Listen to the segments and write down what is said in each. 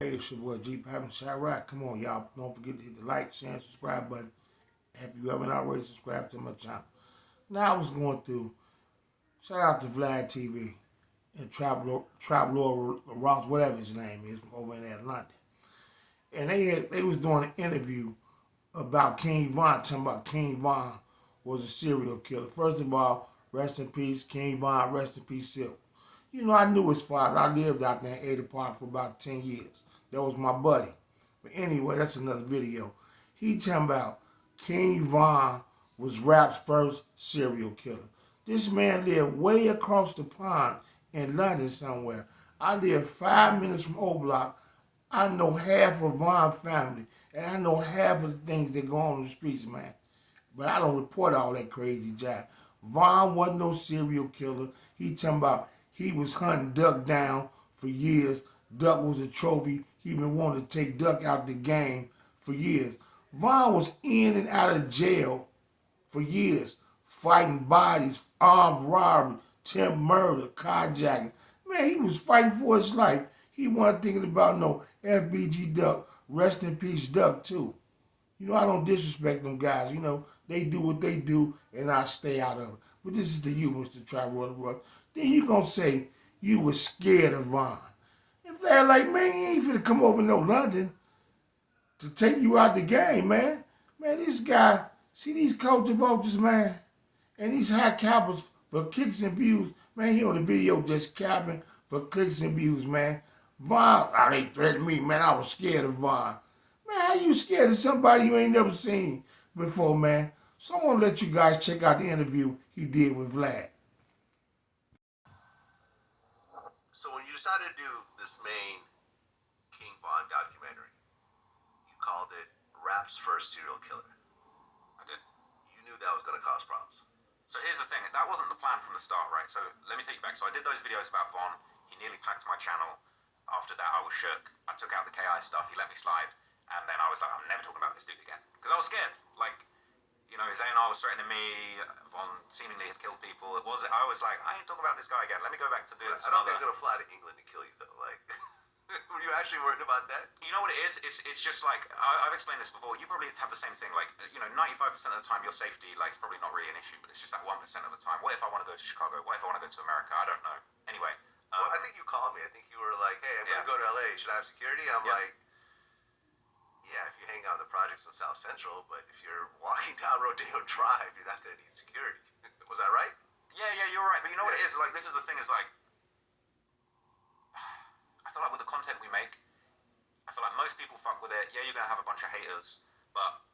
Hey, it's your boy Gpac and Chirac. Come on, y'all. Don't forget to hit the like, share, and subscribe button. If you haven't already subscribed to my channel. Now I was going through, shout out to Vlad TV and TARP LORE Ross, whatever his name is, over in Atlanta. And they was doing an interview about King Von, talking about King Von was a serial killer. First of all, rest in peace, King Von, rest in peace, Silk. You know, I knew his father. I lived out there in Ada Park for about 10 years. That was my buddy. But anyway, that's another video. He talking about King Von was rap's first serial killer. This man lived way across the pond in London somewhere. I live 5 minutes from O Block. I know half of Von's family, and I know half of the things that go on in the streets, man. But I don't report all that crazy jive. Von wasn't no serial killer. He talking about he was hunting Duck down for years. Duck was a trophy. He been wanting to take Duck out the game for years. Von was in and out of jail for years, fighting bodies, armed robbery, attempt murder, carjacking. Man, he was fighting for his life. He wasn't thinking about no FBG Duck. Rest in peace, Duck, too. You know, I don't disrespect them guys. You know, they do what they do, and I stay out of it. But this is the you, Mr. TARP LORE ROSS. Then you gonna say you was scared of Von. If they're like, man, you ain't finna come over no London to take you out the game, man. Man, this guy, see these culture vultures, man, and these high cappers for clicks and views. Man, he on the video just capping for clicks and views, man. Von, they threatened me, man. I was scared of Von. Man, how you scared of somebody you ain't never seen before, man? So I want to let you guys check out the interview he did with Vlad. So when you decided to do this main King Von documentary, you called it Rap's First Serial Killer. I did. You knew that was going to cause problems. So here's the thing, that wasn't the plan from the start, right? So let me take you back. So I did those videos about Von. He nearly packed my channel. After that, I was shook. I took out the KI stuff. He let me slide. And then I was like, I'm never talking about this dude again. Because I was scared. Like, you know, his A&R was threatening me. Von seemingly had killed people. I was like, I ain't talking about this guy again. Let me go back to doing I don't think they're going to fly to England to kill you, though. Like, were you actually worried about that? You know what it is? It's just like, I've explained this before. You probably have the same thing. Like, you know, 95% of the time, your safety, like, is probably not really an issue. But it's just that 1% of the time. What if I want to go to Chicago? What if I want to go to America? I don't know. Anyway. Well, I think you called me. I think you were like, hey, I'm going to go to LA. Should I have security? I'm like, yeah, if you hang out in the projects in South Central, but if you're walking down Rodeo Drive, you're not going to need security. Was that right? Yeah, you're right. But you know what it is? Like, this is the thing is like, I feel like with the content we make, I feel like most people fuck with it. Yeah, you're going to have a bunch of haters, but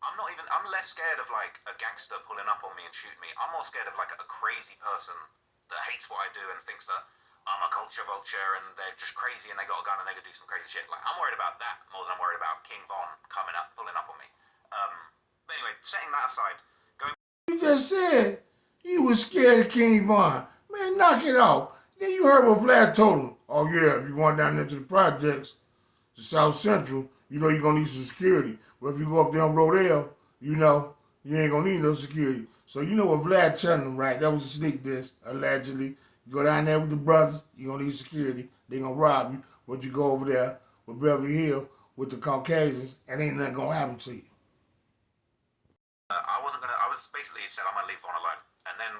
I'm less scared of like a gangster pulling up on me and shooting me. I'm more scared of like a crazy person that hates what I do and thinks that I'm a culture vulture and they're just crazy and they got a gun and they could do some crazy shit. Like, I'm worried about that more than I'm worried about King Von pulling up on me. But anyway, setting that aside, You just said you was scared of King Von. Man, knock it off. Then you heard what Vlad told him. Oh yeah, if you going down there to the projects, to South Central, you know you're going to need some security. But if you go up there on Rodale, you know, you ain't going to need no security. So you know what Vlad telling them, right? That was a sneak diss, allegedly. You go down there with the brothers, you're going to need security. They're going to rob you. But you go over there with Beverly Hill with the Caucasians, and ain't nothing going to happen to you. I was basically said I'm going to leave Von alone. And then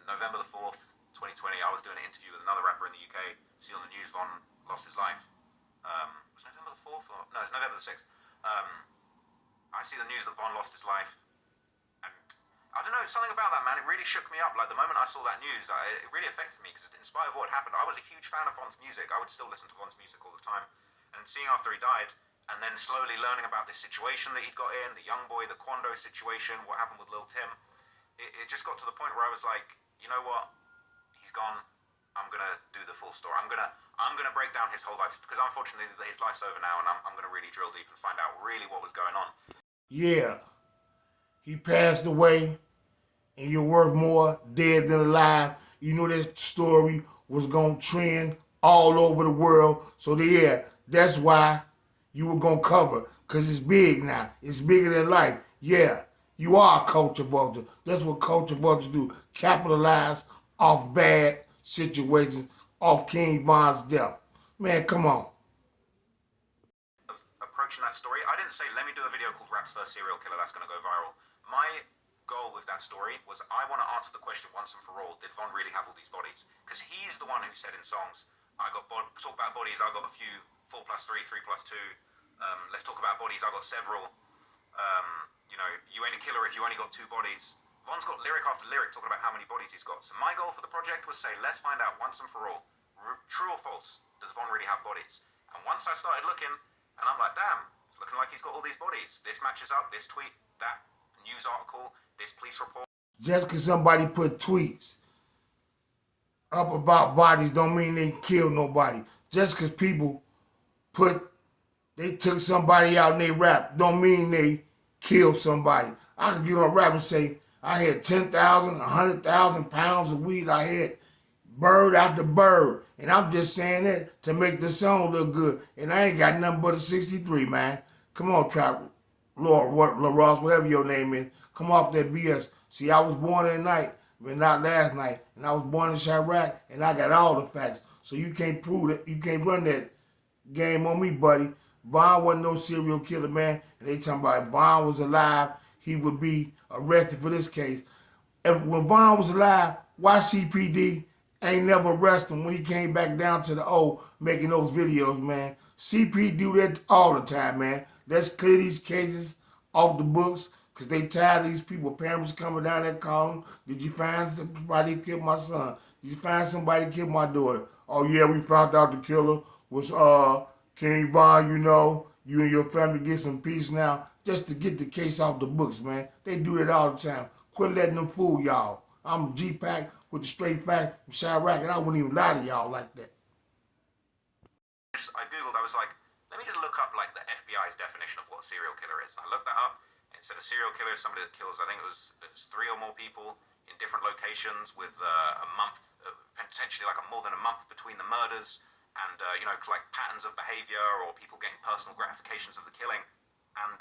November the 4th, 2020, I was doing an interview with another rapper in the UK. See on the news, Von lost his life. Was it November the 4th? No, it's November the 6th. I see the news that Von lost his life. And I don't know, something about that, man, it really shook me up. Like, the moment I saw that news, it really affected me, because in spite of what happened, I was a huge fan of Von's music. I would still listen to Von's music all the time. And seeing after he died, and then slowly learning about this situation that he'd got in, the young boy, the Quando situation, what happened with Lil Tim, it just got to the point where I was like, you know what, he's gone, I'm going to do the full story. I'm gonna break down his whole life, because unfortunately his life's over now, and I'm going to really drill deep and find out really what was going on. Yeah, he passed away, and you're worth more dead than alive. You know that story was going to trend all over the world. So yeah, that's why you were going to cover, because it's big now. It's bigger than life. Yeah, you are a culture vulture. That's what culture vultures do. Capitalize off bad situations, off King Von's death. Man, come on. Of approaching that story, I didn't say, let me do a video called Rap's First Serial Killer that's going to go viral. My goal with that story was I want to answer the question once and for all, did Von really have all these bodies? Because he's the one who said in songs, talk about bodies, I got a few, 4+3, 3+2, let's talk about bodies, I got several, you ain't a killer if you only got 2 bodies. Von's got lyric after lyric talking about how many bodies he's got. So my goal for the project was say, let's find out once and for all, true or false, does Von really have bodies? And once I started looking, and I'm like, damn, it's looking like he's got all these bodies. This matches up, this tweet, that news article, this police report. Just because somebody put tweets up about bodies don't mean they killed nobody. Just because people they took somebody out and they rap don't mean they killed somebody. I could get on rap and say, I had 10,000, 100,000 pounds of weed. I had bird after bird. And I'm just saying that to make the song look good. And I ain't got nothing but a 63, man. Come on, TARP LORE ROSS, whatever your name is. Come off that BS. See, I was born at night, but not last night. And I was born in Chirac, and I got all the facts. So you can't prove it. You can't run that game on me, buddy. Von wasn't no serial killer, man. And they talking about if Von was alive, he would be arrested for this case. When Von was alive, why CPD ain't never arrested him when he came back down to the O making those videos, man? CPD do that all the time, man. Let's clear these cases off the books because they tired of these people. Parents coming down there calling, did you find somebody who killed my son? Did you find somebody who killed my daughter? Oh, yeah, we found out the killer was King Von, you and your family get some peace now, just to get the case off the books, man. They do that all the time. Quit letting them fool y'all. I'm Gpac with the straight facts from Chirac, and I wouldn't even lie to y'all like that. I googled, I was like, let me just look up like the FBI's definition of what a serial killer is. And I looked that up, and it said a serial killer is somebody that kills, I think it was 3 or more people in different locations with a month, potentially like more than a month between the murders, and like patterns of behavior or people getting personal gratifications of the killing. And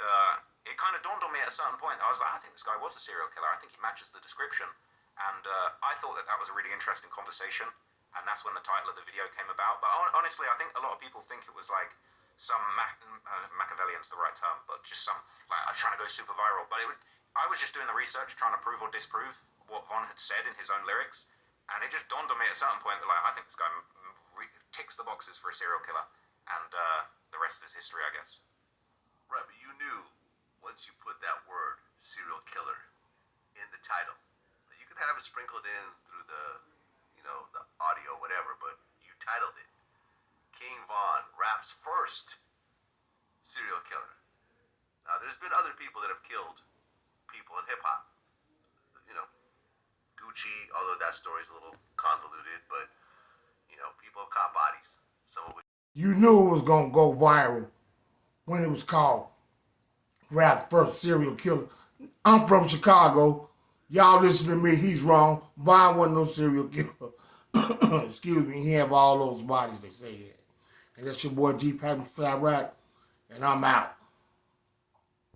it kind of dawned on me at a certain point. I was like, I think this guy was a serial killer. I think he matches the description. And I thought that was a really interesting conversation. And that's when the title of the video came about. But honestly, I think a lot of people think it was like some Machiavellian's the right term, but just some, like, I was trying to go super viral. But I was just doing the research, trying to prove or disprove what Von had said in his own lyrics. And it just dawned on me at a certain point that, like, I think this guy ticks the boxes for a serial killer. And the rest is history, I guess. Right, but you knew once you put that word, serial killer, in the title. You can have it sprinkled in through the audio, whatever, but you titled it. King Von, rap's first serial killer. Now, there's been other people that have killed people in hip-hop. Gucci, although that story's a little convoluted, but, people have caught bodies. Some of which You knew it was going to go viral when it was called Rap's First Serial Killer. I'm from Chicago. Y'all listen to me. He's wrong. Von wasn't no serial killer. Excuse me. He have all those bodies they say that. And that's your boy Gpac from Chirac, and I'm out.